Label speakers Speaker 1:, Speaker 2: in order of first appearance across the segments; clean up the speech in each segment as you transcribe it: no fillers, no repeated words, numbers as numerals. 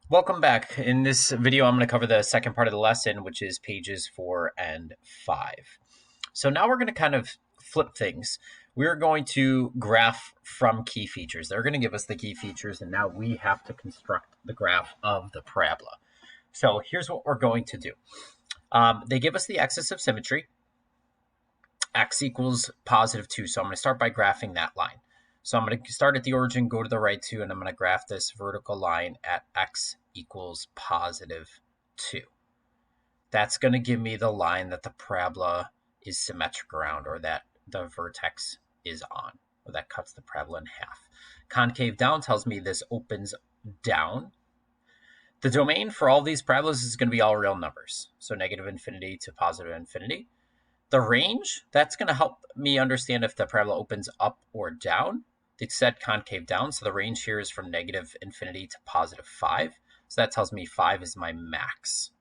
Speaker 1: Welcome back. In this video, I'm going to cover the second part of the lesson, which is pages 4 and 5. So now we're going to kind of flip things. We're going to graph from key features. They're going to give us the key features, and now we have to construct the graph of the parabola. So here's what we're going to do. They give us the axis of symmetry. X equals positive 2. So I'm going to start by graphing that line. So I'm going to start at the origin, go to the right 2, and I'm going to graph this vertical line at x equals positive 2. That's going to give me the line that the parabola is symmetric around, or that the vertex is on, or that cuts the parabola in half. Concave down tells me this opens down. The domain for all these parabolas is going to be all real numbers, so negative infinity to positive infinity. The range, that's going to help me understand if the parabola opens up or down. It said concave down, so the range here is from negative infinity to positive 5. So that tells me 5 is my max.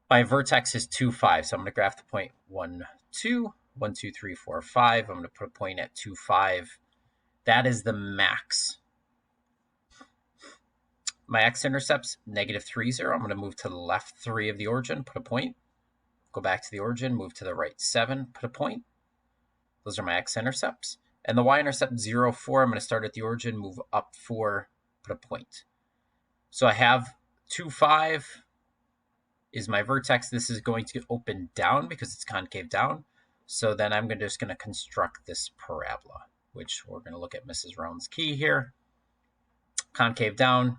Speaker 1: My vertex is 2, 5. So I'm going to graph the point 1, 2, 1, 2, 3, 4, 5. I'm going to put a point at 2, 5. That is the max. My x-intercept's negative 3, 0. I'm going to move to the left 3 of the origin, put a point. Go back to the origin, move to the right 7, put a point. Those are my x-intercepts. And the y-intercept 0, 4, I'm going to start at the origin, move up 4, put a point. So I have 2, 5 is my vertex. This is going to open down because it's concave down. So then I'm just going to construct this parabola, which we're going to look at Mrs. Roan's key here. Concave down.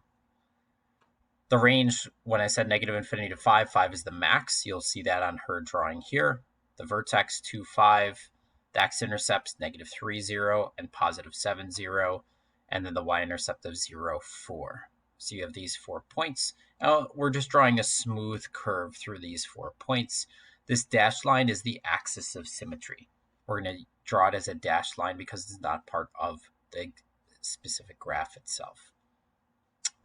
Speaker 1: The range, when I said negative infinity to 5, 5 is the max. You'll see that on her drawing here. The vertex 2, 5. The x-intercepts negative 3, 0 and positive 7, 0. And then the y-intercept of 0, 4. So you have these 4 points. Now we're just drawing a smooth curve through these 4 points. This dashed line is the axis of symmetry. We're going to draw it as a dashed line because it's not part of the specific graph itself.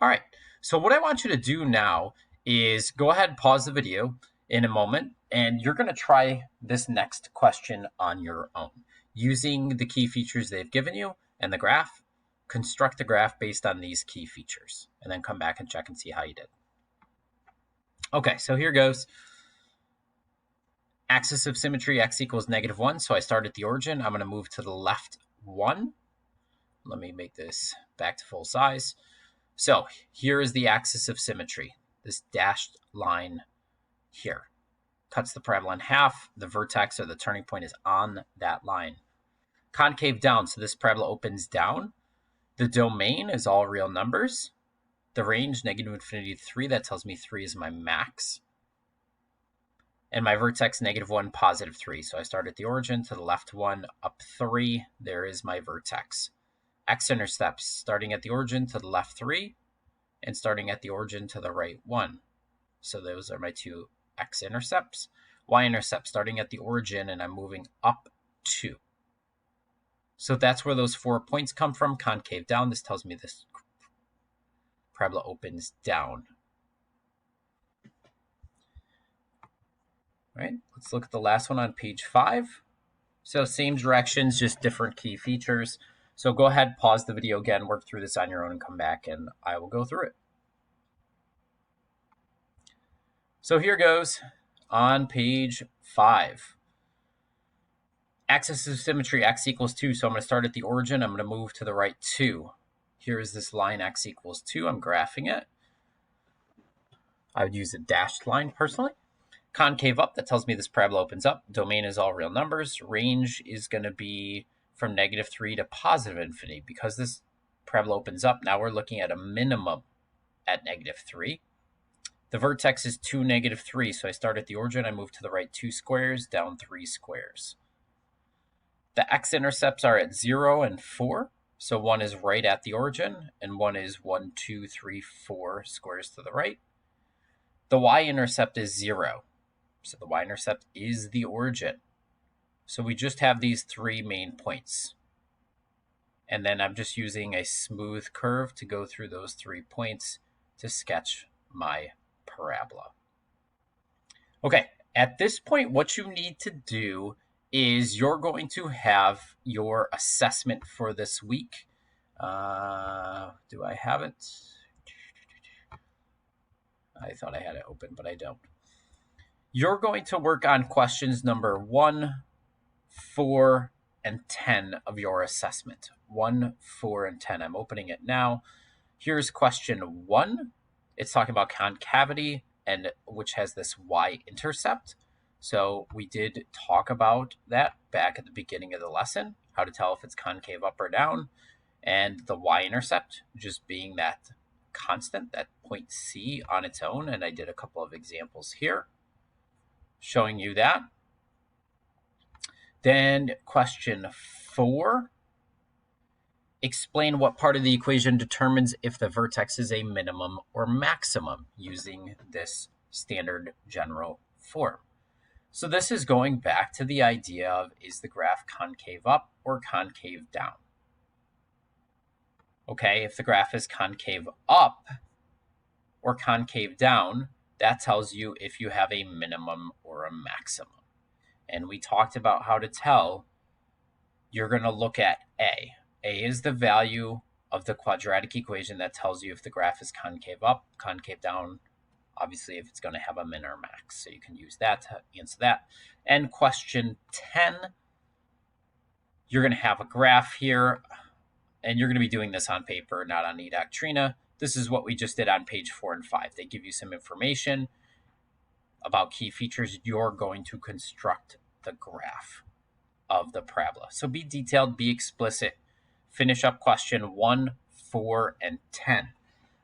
Speaker 1: All right, so what I want you to do now is go ahead and pause the video in a moment, and you're going to try this next question on your own. Using the key features they've given you and the graph, construct the graph based on these key features, and then come back and check and see how you did. Okay, so here goes. Axis of symmetry, x equals negative 1, so I start at the origin. I'm going to move to the left 1. Let me make this back to full size. So here is the axis of symmetry, this dashed line here. Cuts the parabola in half. The vertex or the turning point is on that line. Concave down, so this parabola opens down. The domain is all real numbers. The range, negative infinity to 3, that tells me 3 is my max. And my vertex, negative 1, positive 3. So I start at the origin, to the left 1, up 3. There is my vertex. X-intercepts, starting at the origin to the left 3, and starting at the origin to the right 1. So those are my two x-intercepts. Y-intercept, starting at the origin, and I'm moving up 2. So that's where those 4 points come from. Concave down, this tells me this parabola opens down. All right, let's look at the last one on page 5. So same directions, just different key features. So go ahead, pause the video again, work through this on your own, and come back, and I will go through it. So here goes on page 5. Axis of symmetry, x equals 2. So I'm going to start at the origin. I'm going to move to the right 2. Here is this line, x equals 2. I'm graphing it. I would use a dashed line personally. Concave up, that tells me this parabola opens up. Domain is all real numbers. Range is going to be from negative 3 to positive infinity. Because this parabola opens up, now we're looking at a minimum at negative 3. The vertex is 2, negative 3. So I start at the origin. I move to the right 2 squares, down 3 squares. The x-intercepts are at 0 and 4. So one is right at the origin, and one is 1, 2, 3, 4 squares to the right. The y-intercept is 0. So the y-intercept is the origin. So we just have these 3 main points. And then I'm just using a smooth curve to go through those 3 points to sketch my parabola. Okay, at this point, what you need to do is you're going to have your assessment for this week. Do I have it? I thought I had it open, but I don't. You're going to work on questions number 1, 4, and 10 of your assessment. 1, 4, and 10. I'm opening it now. Here's question 1. It's talking about concavity, and which has this y-intercept. So we did talk about that back at the beginning of the lesson, how to tell if it's concave up or down, and the y-intercept just being that constant, that point C on its own. And I did a couple of examples here showing you that. Then question 4, explain what part of the equation determines if the vertex is a minimum or maximum using this standard general form. So this is going back to the idea of, is the graph concave up or concave down? Okay, if the graph is concave up or concave down, that tells you if you have a minimum or a maximum. And we talked about how to tell. You're going to look at A. A is the value of the quadratic equation that tells you if the graph is concave up, concave down, obviously if it's going to have a min or max. So you can use that to answer that. And question 10, you're going to have a graph here, and you're going to be doing this on paper, not on eDoctrina. This is what we just did on page 4 and 5. They give you some information about key features. You're going to construct the graph of the parabola. So be detailed, be explicit. Finish up question 1, 4, and 10.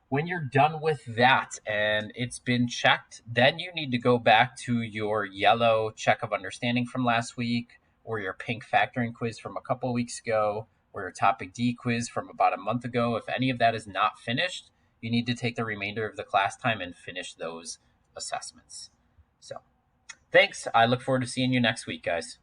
Speaker 1: When you're done with that and it's been checked, then you need to go back to your yellow check of understanding from last week, or your pink factoring quiz from a couple weeks ago, or your topic D quiz from about a month ago. If any of that is not finished, you need to take the remainder of the class time and finish those assessments. So thanks. I look forward to seeing you next week, guys.